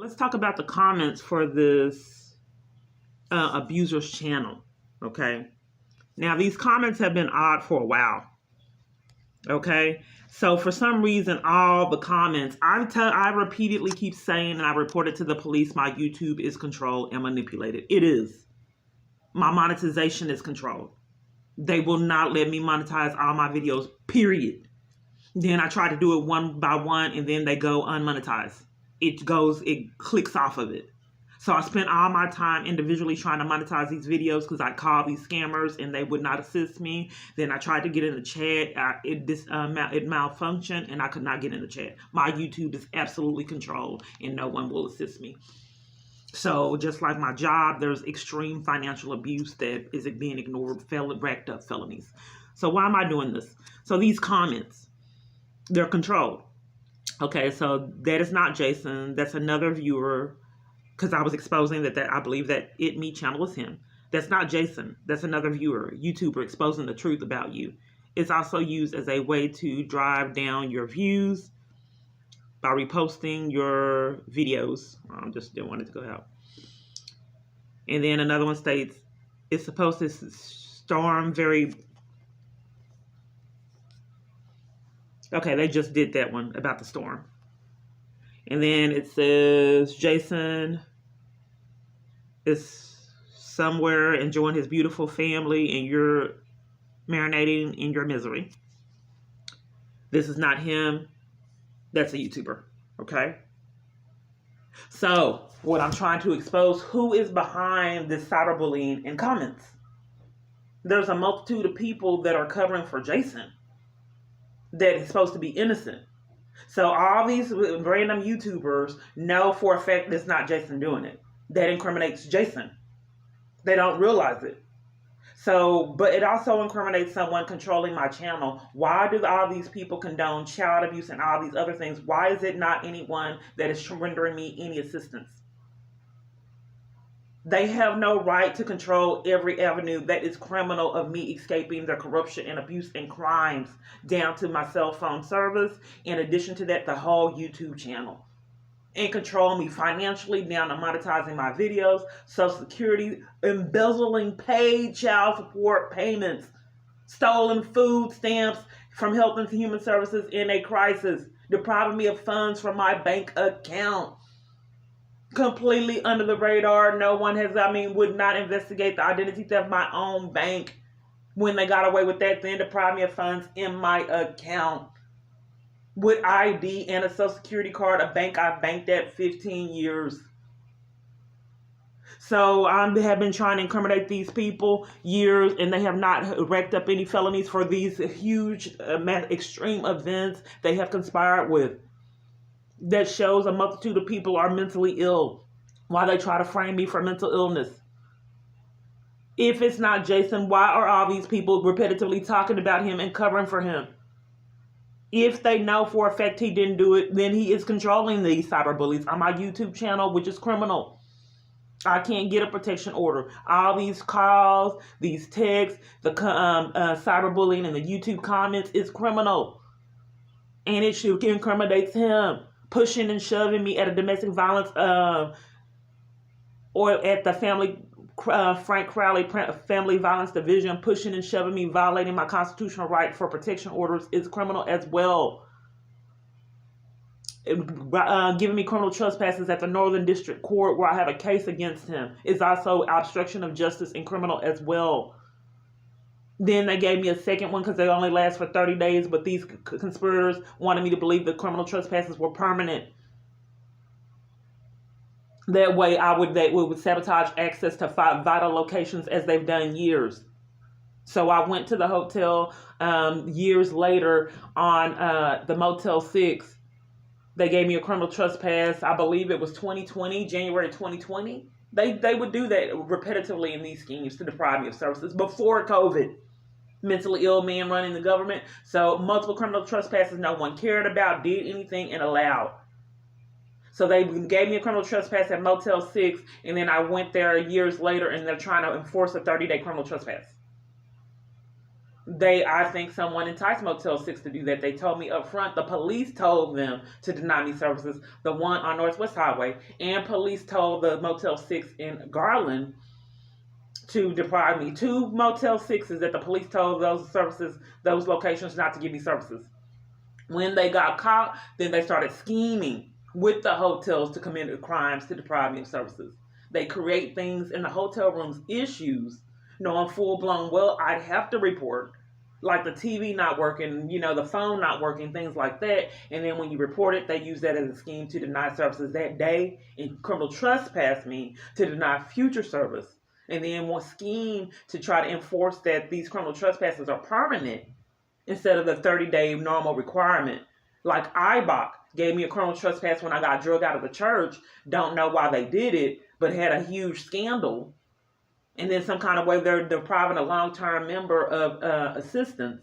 Let's talk about the comments for this abuser's channel. Okay. Now, these comments have been odd for a while. Okay. So for some reason, all the comments, I repeatedly keep saying, and I report it to the police, my YouTube is controlled and manipulated. It is. My monetization is controlled. They will not let me monetize all my videos, period. Then I try to do it one by one, and then they go unmonetized. It clicks off of it. So I spent all my time individually trying to monetize these videos because I called these scammers and they would not assist me. Then I tried to get in the chat. It malfunctioned and I could not get in the chat. My YouTube is absolutely controlled and no one will assist me. So just like my job, there's extreme financial abuse that is being ignored, racked up felonies. So why am I doing this? So these comments, they're controlled. Okay, so that is not Jason. That's another viewer, because I was exposing that I believe that Me channel is him. That's not Jason. That's another viewer, YouTuber, exposing the truth about you. It's also used as a way to drive down your views by reposting your videos. I just didn't want it to go out. And then another one states, it's supposed to storm very... Okay, they just did that one about the storm. And then it says, Jason is somewhere enjoying his beautiful family and you're marinating in your misery. This is not him. That's a YouTuber. Okay? So, what I'm trying to expose, who is behind this cyberbullying in comments? There's a multitude of people that are covering for Jason that is supposed to be innocent. So all these random YouTubers know for a fact it's not Jason doing it. That incriminates Jason. They don't realize it. So, but it also incriminates someone controlling my channel. Why do all these people condone child abuse and all these other things? Why is it not anyone that is rendering me any assistance? They have no right to control every avenue that is criminal of me escaping their corruption and abuse and crimes down to my cell phone service. In addition to that, the whole YouTube channel. And control me financially down to monetizing my videos, Social Security, embezzling paid child support payments, stolen food stamps from Health and Human Services in a crisis, depriving me of funds from my bank account. Completely under the radar. No one has, would not investigate the identity theft of my own bank. When they got away with that, then deprived me of funds in my account. With ID and a Social Security card, a bank I banked at 15 years. So I have been trying to incriminate these people years, and they have not racked up any felonies for these huge, extreme events they have conspired with. That shows a multitude of people are mentally ill while they try to frame me for mental illness. If it's not Jason, why are all these people repetitively talking about him and covering for him? If they know for a fact he didn't do it, then he is controlling these cyberbullies on my YouTube channel, which is criminal. I can't get a protection order. All these calls, these texts, the cyberbullying and the YouTube comments is criminal. And it should incriminate him. Pushing and shoving me at a domestic violence or at the Frank Crowley Family Violence Division, pushing and shoving me, violating my constitutional right for protection orders is criminal as well. Giving me criminal trespasses at the Northern District Court where I have a case against him is also obstruction of justice and criminal as well. Then they gave me a second one because they only last for 30 days, but these conspirators wanted me to believe the criminal trespasses were permanent. That way they would sabotage access to vital locations as they've done years. So I went to the hotel years later on the Motel 6. They gave me a criminal trespass. I believe it was January 2020. They would do that repetitively in these schemes to deprive me of services before COVID. Mentally ill man running the government. So multiple criminal trespasses no one cared about, did anything, and allowed. So they gave me a criminal trespass at Motel 6, and then I went there years later, and they're trying to enforce a 30-day criminal trespass. I think someone enticed Motel 6 to do that. They told me up front. The police told them to deny me services, the one on Northwest Highway, and police told the Motel 6 in Garland to deprive me. 2 Motel 6s that the police told those services, those locations not to give me services. When they got caught, then they started scheming with the hotels to commit crimes to deprive me of services. They create things in the hotel rooms, issues, knowing full blown, well, I'd have to report, like the TV not working, the phone not working, things like that. And then when you report it, they use that as a scheme to deny services that day and criminal trespass me to deny future service. And then one scheme to try to enforce that these criminal trespasses are permanent instead of the 30-day normal requirement. Like IBOC gave me a criminal trespass when I got drug out of the church. Don't know why they did it, but had a huge scandal. And then some kind of way they're depriving a long-term member of assistance.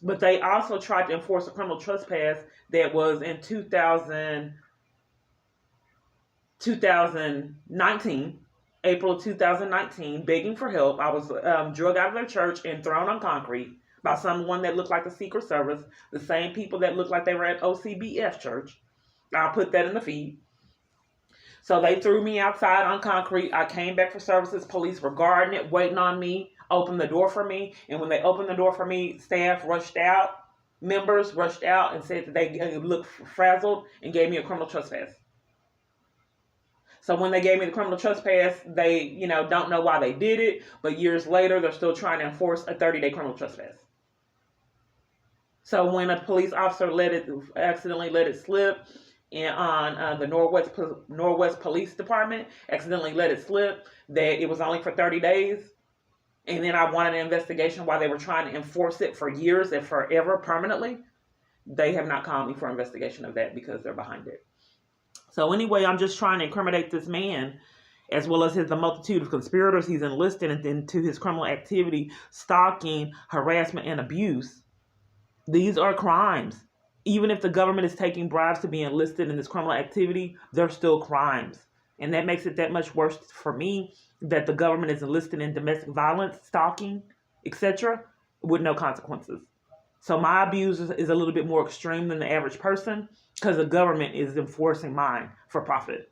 But they also tried to enforce a criminal trespass that was in 2019, April 2019, begging for help. I was drug out of their church and thrown on concrete by someone that looked like the Secret Service, the same people that looked like they were at OCBF church. I'll put that in the feed. So they threw me outside on concrete. I came back for services. Police were guarding it, waiting on me, opened the door for me. And when they opened the door for me, staff rushed out, members rushed out and said that they looked frazzled and gave me a criminal trespass. So when they gave me the criminal trespass, they, don't know why they did it. But years later, they're still trying to enforce a 30-day criminal trespass. So when a police officer accidentally let it slip, and on the Northwest Police Department accidentally let it slip that it was only for 30 days. And then I wanted an investigation while they were trying to enforce it for years and forever permanently. They have not called me for investigation of that because they're behind it. So anyway, I'm just trying to incriminate this man as well as the multitude of conspirators he's enlisted into his criminal activity, stalking, harassment, and abuse. These are crimes. Even if the government is taking bribes to be enlisted in this criminal activity, they're still crimes. And that makes it that much worse for me that the government is enlisted in domestic violence, stalking, etc., with no consequences. So my abuse is a little bit more extreme than the average person because the government is enforcing mine for profit.